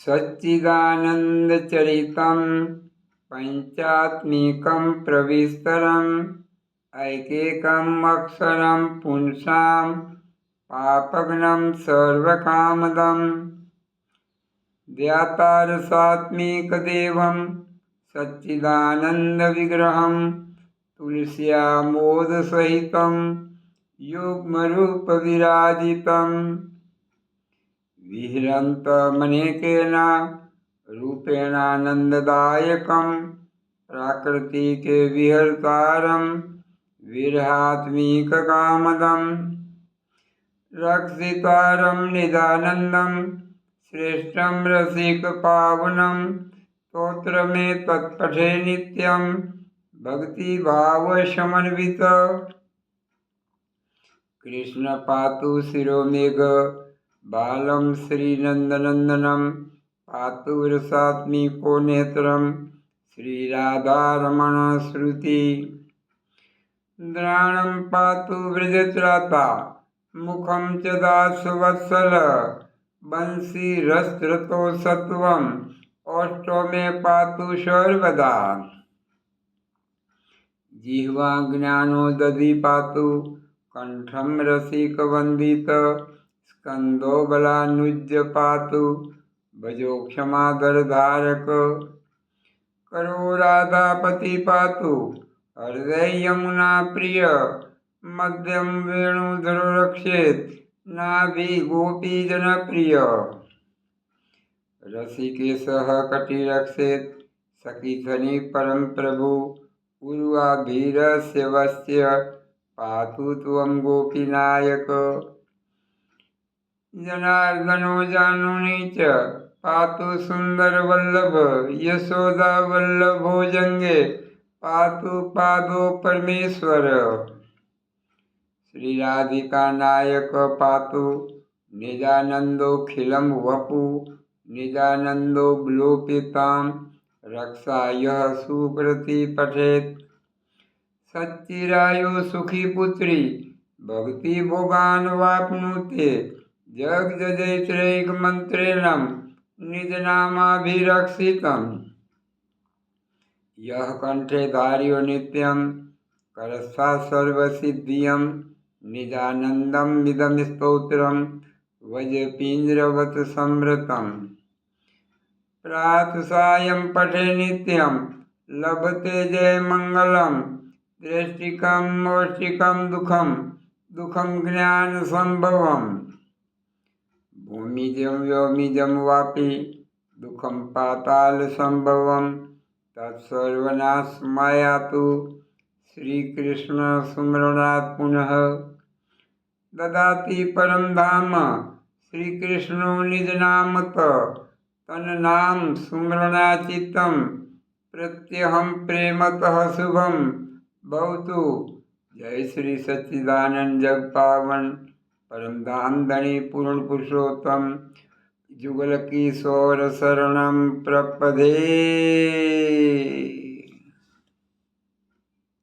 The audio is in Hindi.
सच्चिदानन्दचरितं पञ्चात्मिकं प्रविस्तरम् ऐकेकम् अक्षरं पुंसां पापघ्नं सर्वकामदम् ध्यातारसात्मिकदेवं सच्चिदानन्दविग्रहं तुलस्यामोदसहितं युग्मरूपविराजितम् विहरन्तमनेकेन रूपेणानन्ददायकं प्राकृतिके विहर्तारं विरहात्मिककामदं रक्षितारं निजानन्दं श्रेष्ठं रसिकपावनं स्तोत्र में तत्पठे नित्यं भक्तिभावसमन्वित कृष्ण पातु शिरोमेघ बालं श्रीनन्दनन्दनं पातु रसात्मिको नेत्रं श्रीराधारमण श्रुति द्राणं पातु व्रजत्राता मुखं च दासवत्सल बंशीरस्त्रतो सत्वं ओष्ठो मे पातु सर्वदा जिह्वा ज्ञानोदधि पातु कंठं रसिकवन्दित स्कंदो बलानुज्य पातु भजो क्षमादरधारक करो राधापति पातु हृदय यमुना प्रिय मध्यम वेणुधर रक्षेत नाभि गोपीजन प्रिय रसिकेशः कटि रक्षेत सखीधनी परम प्रभु उर्वाभीरस्य वस्य पातु त्वं गोपीनायक जनार्दनो जानुनी च पातु सुंदर वल्लभ यशोदा वल्लभो जंगे पातु पादो परमेश्वर श्री राधिका नायक पातु निजानंदोखिलं वपु निजानंदो विलोपितां रक्षा यः सुकृति पठेत सच्चिरायु सुखी पुत्री भक्ति भोगान वाप्नुते जग जजैत्रैक मंत्रेणं निज नामाभिरक्षितम् यः कंठे धार्यो नित्यं करस्था सर्वसिद्धियं निजानन्दं विदं स्तोत्रं वज्रपींजरवत् संवृतं प्रातः सायं पठे नित्यं लभते जयमङ्गलं दृष्टिकं मौष्टिकं दुःखं दुःखं ज्ञानसम्भवम् भूमिजं व्योमिजं वापि दुःखं पातालसम्भवं तत्सर्वनाशमायातु श्रीकृष्ण स्मरणात् पुनः ददाति परम धाम श्रीकृष्णो निजनामक तन्नाम स्मरणाचित्तं प्रत्यहं प्रेमतः शुभं भवतु। जय श्री सच्चिदानंद जग पावन परम धाम धनी पूर्ण पुरुषोत्तम जुगल किशोर शरणं प्रपदे।